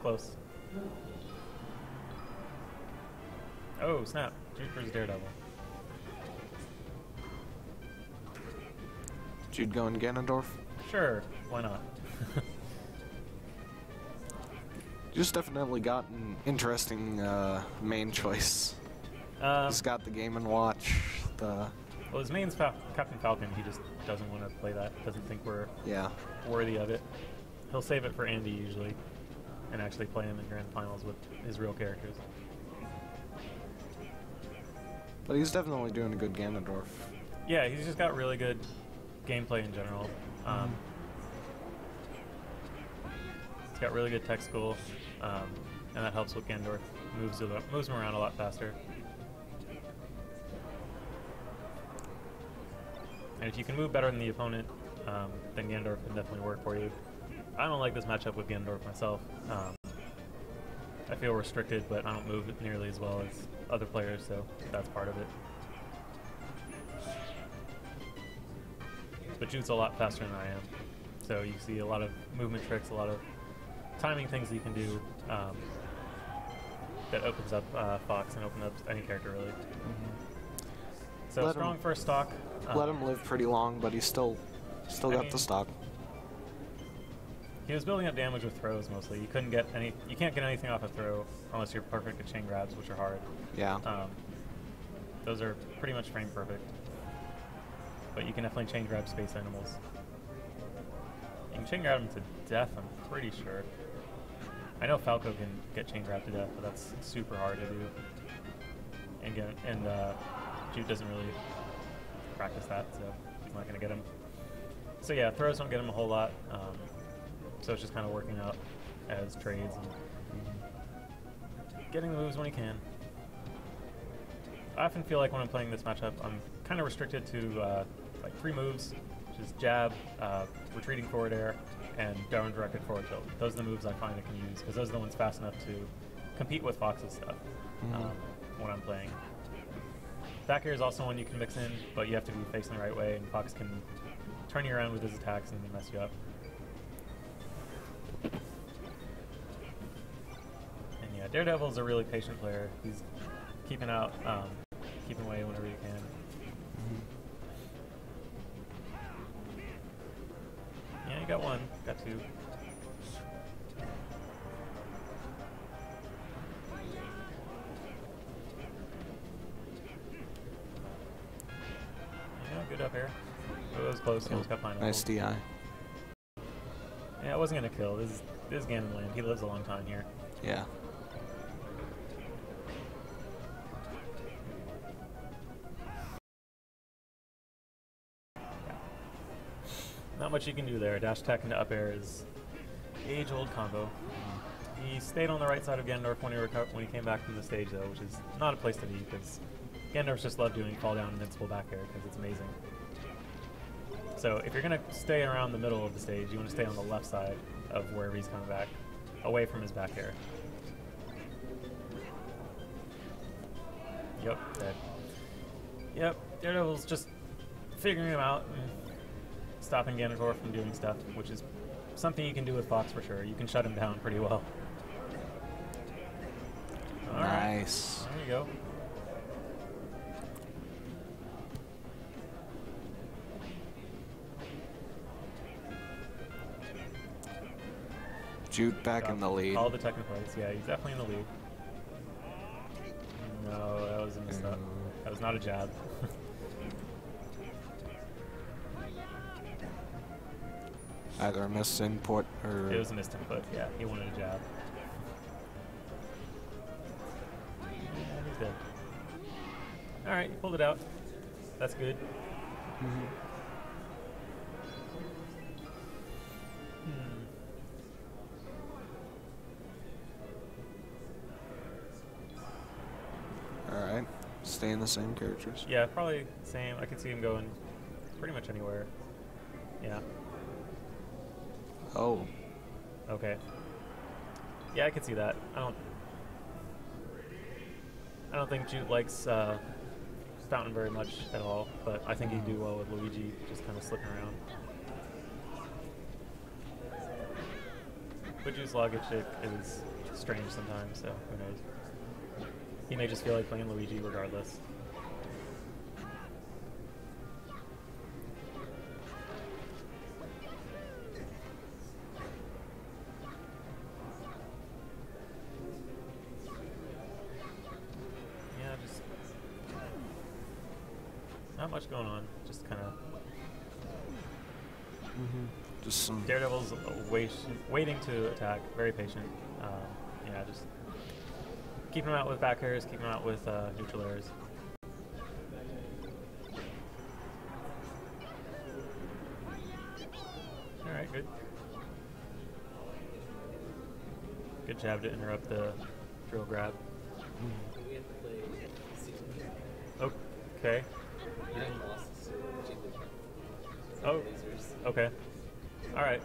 close. Oh, snap. Jude versus Daredevil. Jude going Ganondorf? Sure, why not? Just definitely got an interesting main choice. He's got the Game & Watch. Well, his main's Captain Falcon. He just doesn't want to play that. Doesn't think we're worthy of it. He'll save it for Andy usually, and actually play him in Grand Finals with his real characters. But he's definitely doing a good Ganondorf. Yeah, he's just got really good gameplay in general. He's got really good tech school, and that helps with Ganondorf. Moves him around a lot faster. And if you can move better than the opponent, then Ganondorf can definitely work for you. I don't like this matchup with Ganondorf myself. I feel restricted, but I don't move nearly as well as other players, so that's part of it. But Jude's a lot faster than I am, so you see a lot of movement tricks, a lot of timing things that you can do that opens up Fox and opens up any character, really. So strong first stock. Let him live pretty long, but he's still got the stock. He was building up damage with throws mostly. You couldn't get any. You can't get anything off a throw unless you're perfect at chain grabs, which are hard. Yeah. Those are pretty much frame perfect. But you can definitely chain grab space animals. You can chain grab them to death, I'm pretty sure. I know Falco can get chain grabbed to death, but that's super hard to do. And Jude doesn't really practice that, so he's not going to get him. So yeah, throws don't get him a whole lot. So it's just kind of working out as trades and getting the moves when he can. I often feel like when I'm playing this matchup, I'm kind of restricted to like 3 moves, which is jab, retreating forward air, and down directed forward tilt. Those are the moves I find I can use, because those are the ones fast enough to compete with Fox's stuff when I'm playing. Back air is also one you can mix in, but you have to be facing the right way, and Fox can turn you around with his attacks and mess you up. And yeah, Daredevil's a really patient player. He's keeping out, keeping away whenever you can. Yeah, you got 1, got 2. Yeah, good up here. Oh, that was close. He almost got final. Nice DI. Yeah, it wasn't gonna kill. This is Ganon land. He lives a long time here. Yeah. Not much you can do there. Dash attack into up air is age-old combo. He stayed on the right side of Ganondorf when he came back from the stage, though, which is not a place to be, because Ganondorf's just love doing fall down invincible back air, because it's amazing. So if you're going to stay around the middle of the stage, you want to stay on the left side of wherever he's coming back, away from his back air. Yep, dead. Yep, Daredevil's just figuring him out and stopping Ganondorf from doing stuff, which is something you can do with Fox for sure. You can shut him down pretty well. Nice. There you go. Jude back in the lead. All the technifights, yeah, he's definitely in the lead. No, that was a misstep. That was not a jab. Either a missed input or... It was a missed input, yeah. He wanted a jab. Yeah, he's dead. Alright, he pulled it out. That's good. Alright. Staying the same characters. Yeah, probably the same. I could see him going pretty much anywhere. Yeah. Oh. Okay. Yeah, I could see that. I don't think Jude likes Fountain very much at all, but I think he'd do well with Luigi, just kind of slipping around. But Jude's logitech is strange sometimes, so who knows. He may just feel like playing Luigi regardless. Yeah, just not much going on. Just kind of. Just some Daredevil's waiting to attack, very patient. Yeah, just keep him out with back airs, keep him out with neutral airs. Alright, good. Good jab to interrupt the drill grab. Okay. Oh, okay. Alright.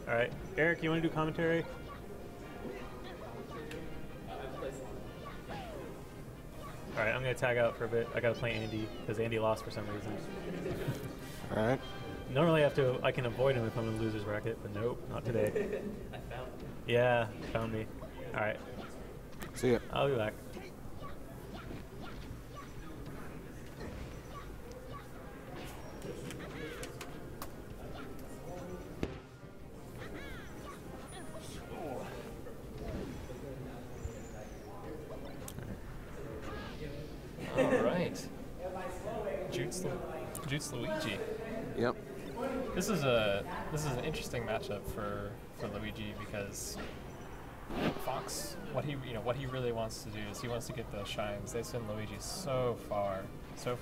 Alright. Eric, you want to do commentary? Alright, I'm going to tag out for a bit. I got to play Andy, because Andy lost for some reason. Alright. Normally I can avoid him if I'm in loser's bracket, but nope, not today. I found him. Yeah, found me. Alright. See ya. I'll be back. Alright. Jutes Luigi. Yep. This is an interesting matchup for Luigi because Fox, what he really wants to do is he wants to get those shines. They send Luigi so far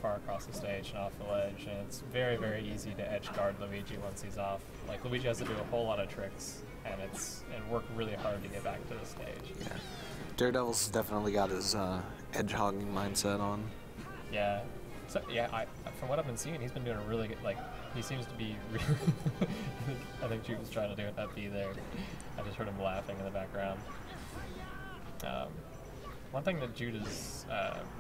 across the stage and off the ledge, and it's very, very easy to edge guard Luigi once he's off. Like, Luigi has to do a whole lot of tricks and work really hard to get back to the stage. Yeah. Daredevil's definitely got his edge hogging mindset on. Yeah. So yeah, from what I've been seeing, he's been doing a really good. Like, he seems to be. I think Jude was trying to do an FB there. I just heard him laughing in the background. One thing that Jude is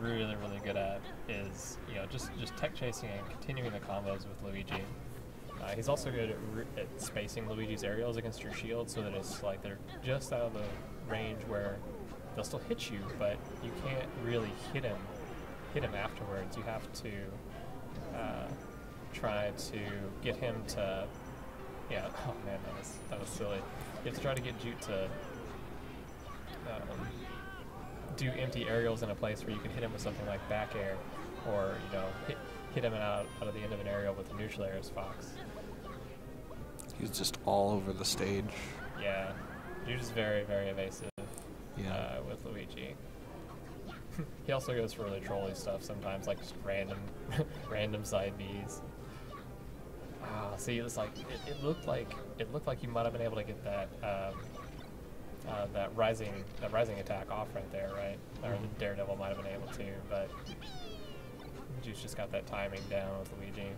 really, really good at is just tech chasing and continuing the combos with Luigi. He's also good at spacing Luigi's aerials against your shield so that it's like they're just out of the range where they'll still hit you, but you can't really hit him afterwards. You have to try to get him to, oh man, that was silly. You have to try to get Jute to do empty aerials in a place where you can hit him with something like back air, or hit him out of the end of an aerial with a neutral air as Fox. He's just all over the stage. Yeah, Jute is very, very evasive. Yeah. With Luigi. He also goes for really trolly stuff sometimes, like just random side Bs. See, it's like it looked like you might have been able to get that that rising attack off right there, right? Or the Daredevil might have been able to, but Juice just got that timing down with Luigi.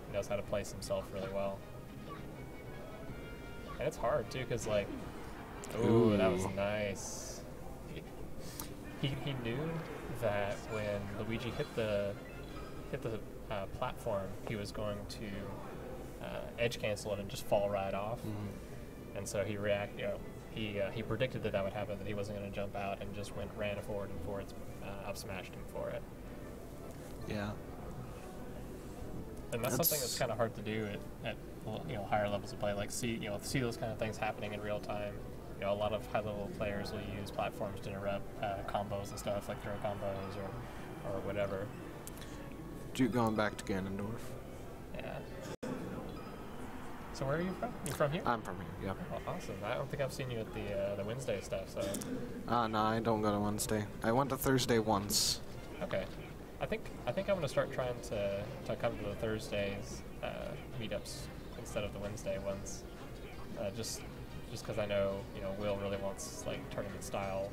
He knows how to place himself really well, and it's hard too, cause like, ooh, that was nice. He knew that when Luigi hit the platform, he was going to edge cancel it and just fall right off. And so he predicted that would happen, that he wasn't going to jump out, and just ran forward and forward, up smashed him for it. Yeah. And that's something that's kind of hard to do at higher levels of play. Like see those kind of things happening in real time. A lot of high-level players will use platforms to interrupt combos and stuff, like throw combos or whatever. Jude going back to Ganondorf. Yeah. So where are you from? You from here? I'm from here, yep. Well, awesome. I don't think I've seen you at the Wednesday stuff, so... No, I don't go to Wednesday. I went to Thursday once. Okay. I think I'm going to start trying to come to the Thursdays meetups instead of the Wednesday ones. Just because I know Will really wants like tournament style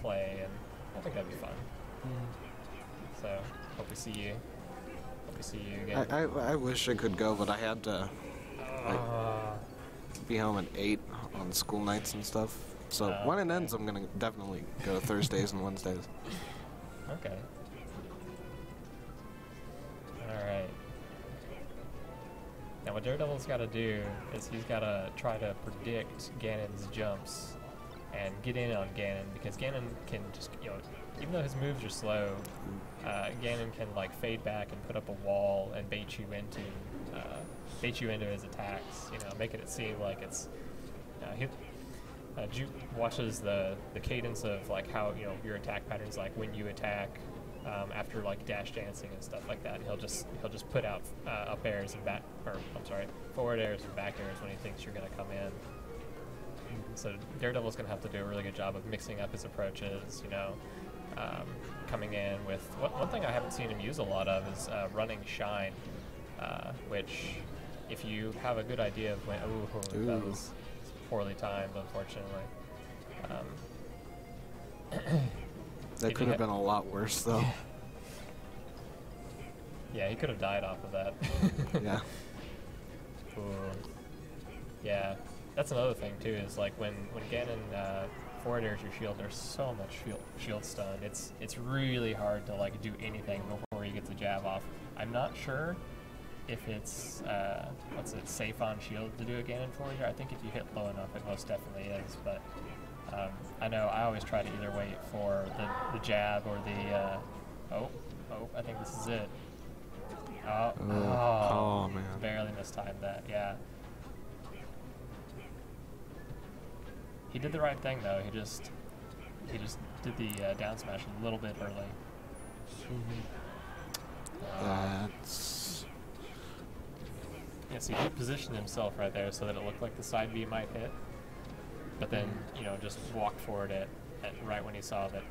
play, and I think that'd be fun. So hope we see you. Hope we see you again. I wish I could go, but I had to be home at 8 on school nights and stuff. So when it ends, I'm gonna definitely go Thursdays and Wednesdays. Okay. All right. Now what Daredevil's got to do is he's got to try to predict Ganon's jumps and get in on Ganon, because Ganon can just, you know, even though his moves are slow, Ganon can like fade back and put up a wall and bait you into his attacks. You know, making it seem like it's. Juke watches the cadence of like how, you know, your attack patterns, like when you attack after like dash dancing and stuff like that. And he'll just put out up airs and forward airs and back airs when he thinks you're gonna come in. So Daredevil's gonna have to do a really good job of mixing up his approaches. You know, coming in with one thing I haven't seen him use a lot of is running shine, which if you have a good idea of when that was poorly timed, unfortunately. That could have been a lot worse, though. Yeah, he could have died off of that. Yeah. Ooh. Yeah, that's another thing too. Is like when Ganon forward airs your shield, there's so much shield stun. It's really hard to like do anything before he gets a jab off. I'm not sure if it's safe on shield to do a Ganon forward air. I think if you hit low enough, it most definitely is. But I know I always try to either wait for the jab or the I think this is it. Oh man, barely mistimed that. Yeah, he did the right thing though. He just did the down smash a little bit early. That's... Yeah, so he positioned himself right there so that it looked like the side B might hit, but then, you know, just walked forward at right when he saw that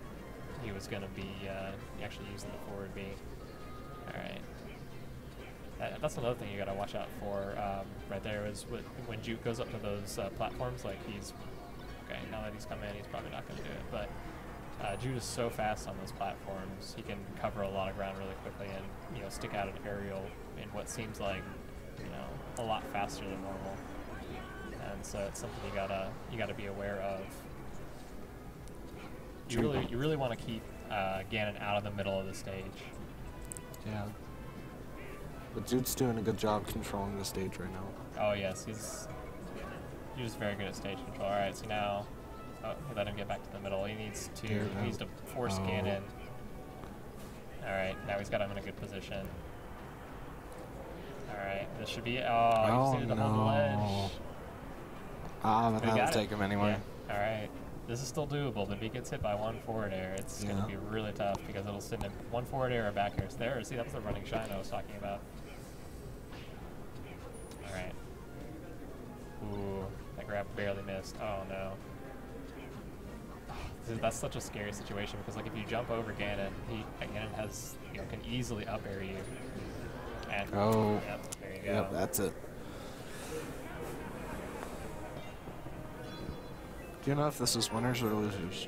he was going to be actually using the forward B. Alright. That's another thing you got to watch out for right there is when Juke goes up to those platforms, like now that he's come in, he's probably not going to do it, but Jude is so fast on those platforms, he can cover a lot of ground really quickly and, you know, stick out an aerial in what seems like, you know, a lot faster than normal. And so it's something you gotta be aware of. You really want to keep Ganon out of the middle of the stage. Yeah. But Jude's doing a good job controlling the stage right now. Oh yes, he's very good at stage control. All right, so now, he let him get back to the middle. He needs to force Ganon. All right, now he's got him in a good position. All right, this should be it. Oh, he just needed to hold the ledge. But that'll take him anyway. Yeah. All right, this is still doable, but if he gets hit by one forward air, it's going to be really tough because it'll send him one forward air or back air. So there, see, that was the running shine I was talking about. All right. Ooh, that grab barely missed. Oh no. That's such a scary situation because, like, if you jump over Ganon, Ganon has, you know, can easily up air you. And yep, there you go. Yep, that's it. Do you know if this is winners or losers?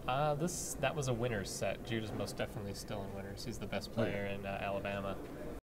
That was a winners set. Jude is most definitely still in winners. He's the best player in Alabama.